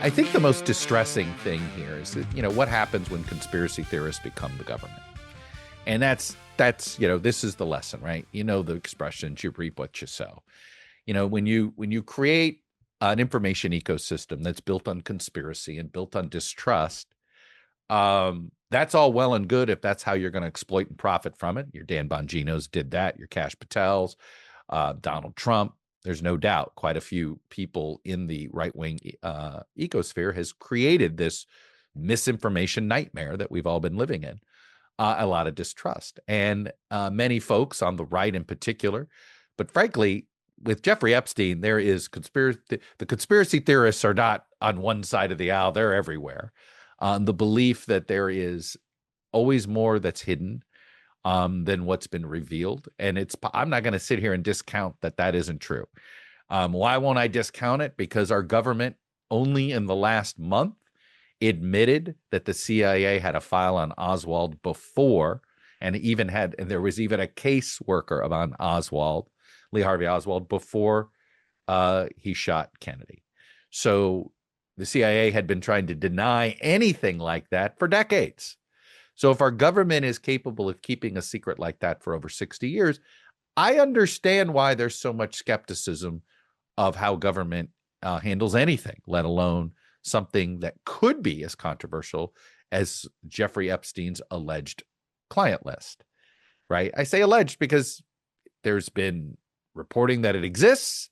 I think the most distressing thing here is that, what happens when conspiracy theorists become the government. And that's, this is the lesson, right? You know the expressions, you reap what you sow. When you create an information ecosystem that's built on conspiracy and built on distrust, that's all well and good if that's how you're going to exploit and profit from it. Your Dan Bonginos did that, your Cash Patels, Donald Trump. There's no doubt quite a few people in the right-wing ecosphere has created this misinformation nightmare that we've all been living in. A lot of distrust. And many folks on the right in particular, but frankly, with Jeffrey Epstein, there is the conspiracy theorists are not on one side of the aisle, they're everywhere. The belief that there is always more that's hidden than what's been revealed. And I'm not going to sit here and discount that isn't true. Why won't I discount it? Because our government only in the last month admitted that the CIA had a file on Oswald before, and there was even a caseworker on Oswald, Lee Harvey Oswald, before he shot Kennedy. So the CIA had been trying to deny anything like that for decades. So if our government is capable of keeping a secret like that for over 60 years, I understand why there's so much skepticism of how government handles anything, let alone something that could be as controversial as Jeffrey Epstein's alleged client list, right? I say alleged because there's been reporting that it exists,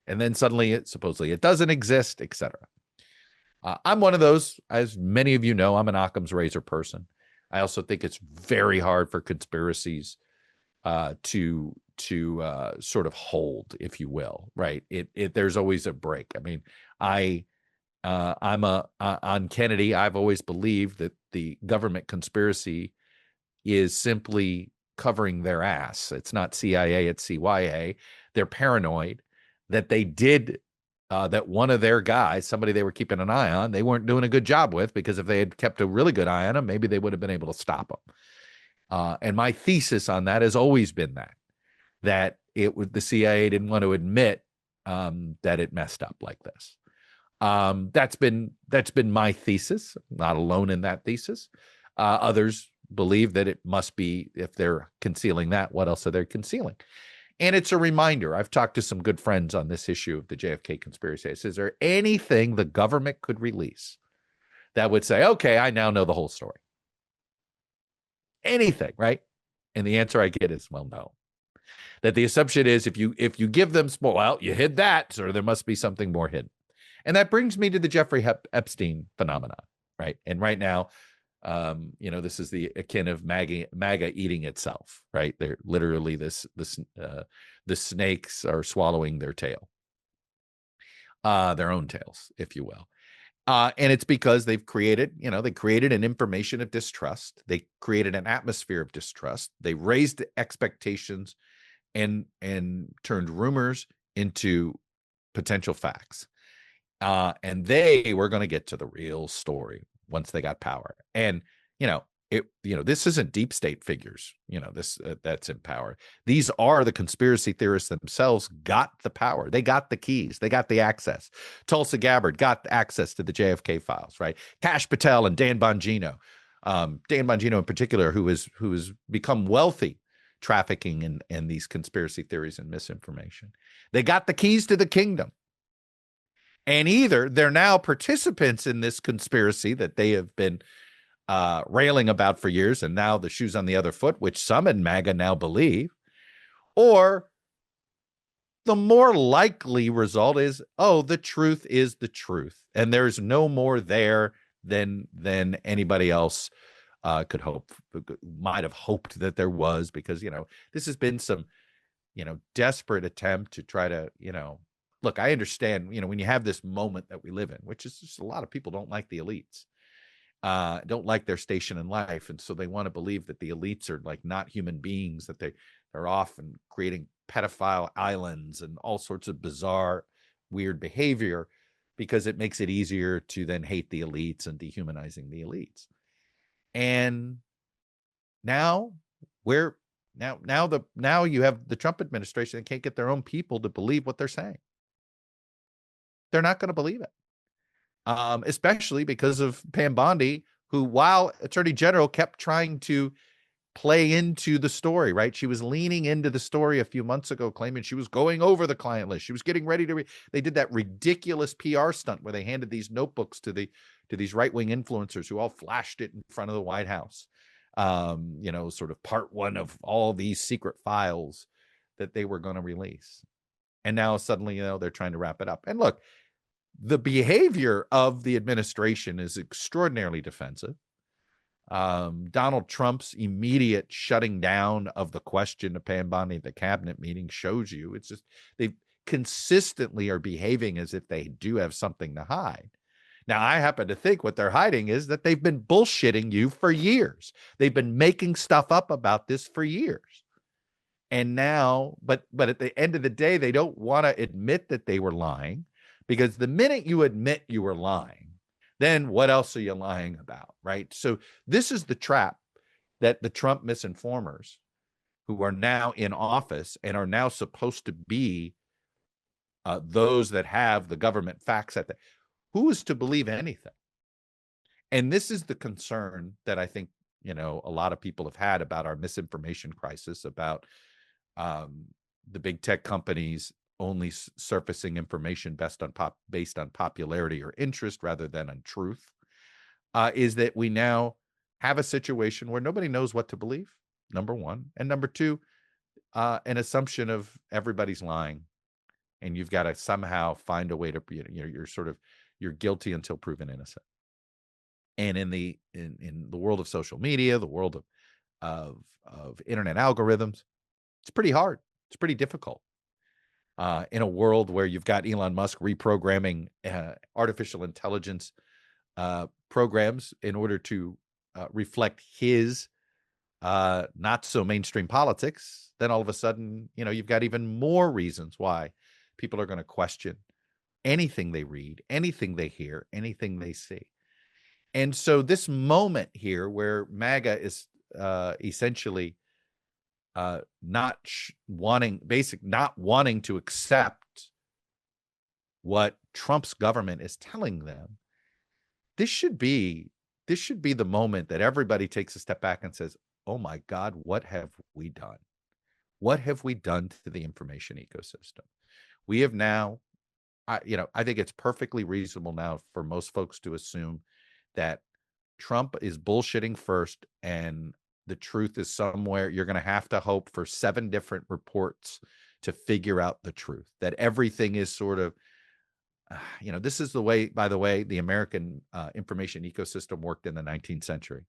and then suddenly supposedly it doesn't exist, etc. I'm one of those, as many of you know, I'm an Occam's razor person. I also think it's very hard for conspiracies to sort of hold, if you will, right? There's always a break. I mean, I'm on Kennedy. I've always believed that the government conspiracy is simply covering their ass. It's not CIA, it's CYA. They're paranoid that they did that one of their guys, somebody they were keeping an eye on, they weren't doing a good job with, because if they had kept a really good eye on him, maybe they would have been able to stop him. And my thesis on that has always been that the CIA didn't want to admit that it messed up like this. That's been my thesis. I'm not alone in that thesis. Others believe that it must be, if they're concealing that, what else are they concealing? And it's a reminder. I've talked to some good friends on this issue of the JFK conspiracy. I said, is there anything the government could release that would say, okay, I now know the whole story? Anything, right? And the answer I get is, well, no. That the assumption is if you give them small, well, you hid that, so there must be something more hidden. And that brings me to the Jeffrey Epstein phenomenon, right? And right now, this is the akin of MAGA eating itself, right? They're literally the snakes are swallowing their tail, their own tails, if you will. And it's because they created an information of distrust. They created an atmosphere of distrust. They raised expectations and turned rumors into potential facts. And they were going to get to the real story once they got power. And, this isn't deep state figures, that's in power. These are the conspiracy theorists themselves got the power. They got the keys. They got the access. Tulsa Gabbard got access to the JFK files, right? Cash Patel and Dan Bongino, in particular, who has become wealthy trafficking in these conspiracy theories and misinformation. They got the keys to the kingdom. And either they're now participants in this conspiracy that they have been railing about for years, and now the shoe's on the other foot, which some in MAGA now believe, or the more likely result is, the truth is the truth, and there's no more there than anybody else might have hoped that there was, because this has been some desperate attempt to try to look, I understand, when you have this moment that we live in, which is just a lot of people don't like the elites, don't like their station in life. And so they want to believe that the elites are like not human beings, that they're off and creating pedophile islands and all sorts of bizarre, weird behavior, because it makes it easier to then hate the elites and dehumanizing the elites. And now now you have the Trump administration that can't get their own people to believe what they're saying. They're not going to believe it. especially because of Pam Bondi, who, while Attorney General, kept trying to play into the story, right? She was leaning into the story a few months ago, claiming she was going over the client list. She was getting ready to they did that ridiculous PR stunt where they handed these notebooks to these right-wing influencers who all flashed it in front of the White House. Sort of part one of all these secret files that they were going to release. And now suddenly, they're trying to wrap it up. And look, the behavior of the administration is extraordinarily defensive. Donald Trump's immediate shutting down of the question of Pam Bondi at the cabinet meeting shows you it's just they consistently are behaving as if they do have something to hide. Now, I happen to think what they're hiding is that they've been bullshitting you for years. They've been making stuff up about this for years. And now, but at the end of the day, they don't want to admit that they were lying, because the minute you admit you were lying, then what else are you lying about, right? So this is the trap that the Trump misinformers, who are now in office and are now supposed to be those that have the government facts at the, who is to believe anything? And this is the concern that I think, a lot of people have had about our misinformation crisis, about the big tech companies only surfacing information based on popularity or interest rather than on truth, is that we now have a situation where nobody knows what to believe, number one. And number two, an assumption of everybody's lying. And you've got to somehow find a way to, you're guilty until proven innocent. And in the world of social media, the world of internet algorithms, it's pretty hard. It's pretty difficult. In a world where you've got Elon Musk reprogramming artificial intelligence programs in order to reflect his not so mainstream politics, then all of a sudden, you've got even more reasons why people are going to question anything they read, anything they hear, anything they see. And so this moment here where MAGA is essentially not wanting to accept what Trump's government is telling them, this should be the moment that everybody takes a step back and says, oh my God, what have we done? What have we done to the information ecosystem? We have now, I think it's perfectly reasonable now for most folks to assume that Trump is bullshitting first, and the truth is somewhere. You're going to have to hope for 7 different reports to figure out the truth, that everything is sort of, this is the way, by the way, the American information ecosystem worked in the 19th century.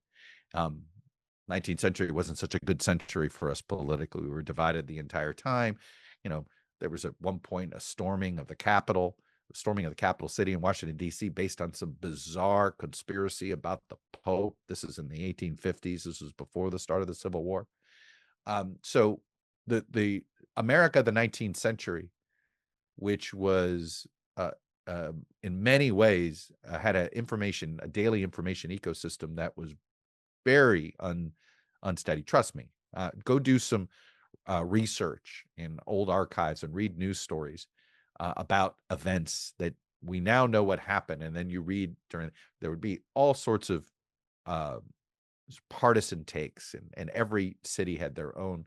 19th century wasn't such a good century for us politically. We were divided the entire time. There was at one point a storming of the Capitol City in Washington, D.C., based on some bizarre conspiracy about the Pope. This is in the 1850s. This was before the start of the Civil War. So the America of the 19th century, which was in many ways had a daily information ecosystem that was very unsteady. Trust me. Go do some research in old archives and read news stories about events that we now know what happened. And then you read there would be all sorts of partisan takes, and every city had their own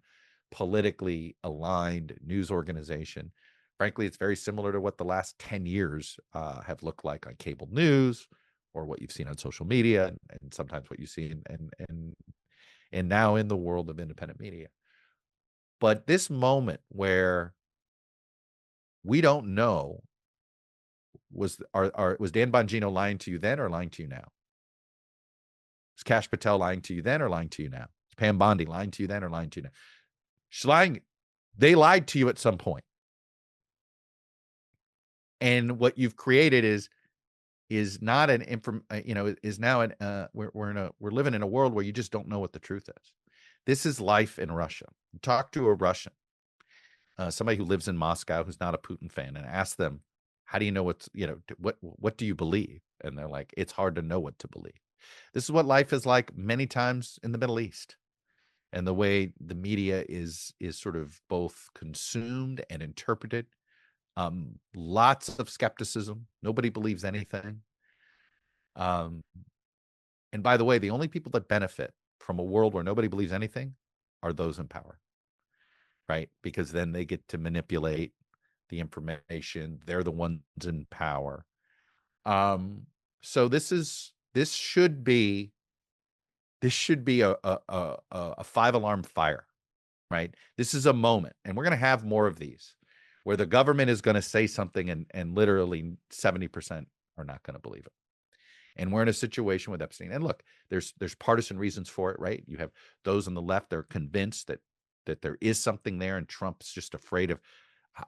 politically aligned news organization. Frankly, it's very similar to what the last 10 years have looked like on cable news, or what you've seen on social media, and sometimes what you see and now in the world of independent media. But this moment where we don't know, was Dan Bongino lying to you then or lying to you now? Is Kash Patel lying to you then or lying to you now? Is Pam Bondi lying to you then or lying to you now? She's lying. They lied to you at some point. And what you've created is not an is now we're living in a world where you just don't know what the truth is. This is life in Russia. Talk to a Russian, somebody who lives in Moscow who's not a Putin fan, and ask them, how do you know what do you believe? And they're like, it's hard to know what to believe. This is what life is like many times in the Middle East, and the way the media is sort of both consumed and interpreted. Lots of skepticism. Nobody believes anything. Um, and by the way, the only people that benefit from a world where nobody believes anything are those in power, right? Because then they get to manipulate the information. They're the ones in power. So this should be a 5 alarm fire, right? This is a moment, and we're going to have more of these, where the government is going to say something and literally 70% are not going to believe it. And we're in a situation with Epstein. And look, there's partisan reasons for it, right? You have those on the left that are convinced that there is something there, and Trump's just afraid of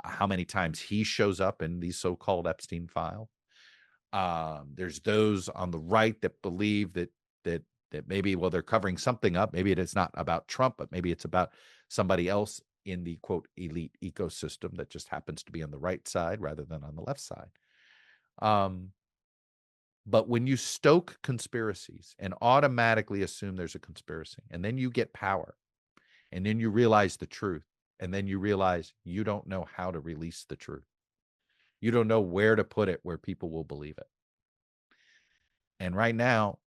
how many times he shows up in these so-called Epstein files. There's those on the right that believe that maybe, well, they're covering something up. Maybe it is not about Trump, but maybe it's about somebody else in the quote elite ecosystem that just happens to be on the right side rather than on the left side. But when you stoke conspiracies and automatically assume there's a conspiracy, and then you get power, and then you realize the truth, and then you realize you don't know how to release the truth. You don't know where to put it where people will believe it. And right now,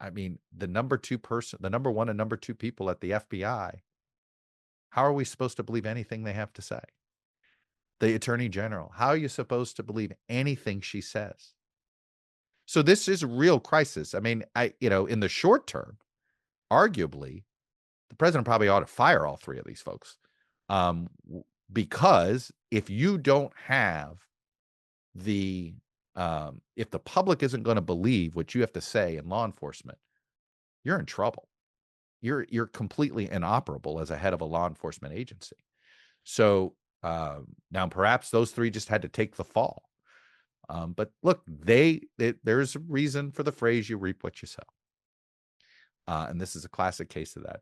I mean, the number one and number two people at the FBI, how are we supposed to believe anything they have to say? The Attorney General, how are you supposed to believe anything she says? So this is a real crisis. I mean, in the short term, arguably, the president probably ought to fire all three of these folks. Because if you don't have if the public isn't going to believe what you have to say in law enforcement, you're in trouble. You're completely inoperable as a head of a law enforcement agency. So now perhaps those three just had to take the fall. But look, there's a reason for the phrase, you reap what you sow. And this is a classic case of that.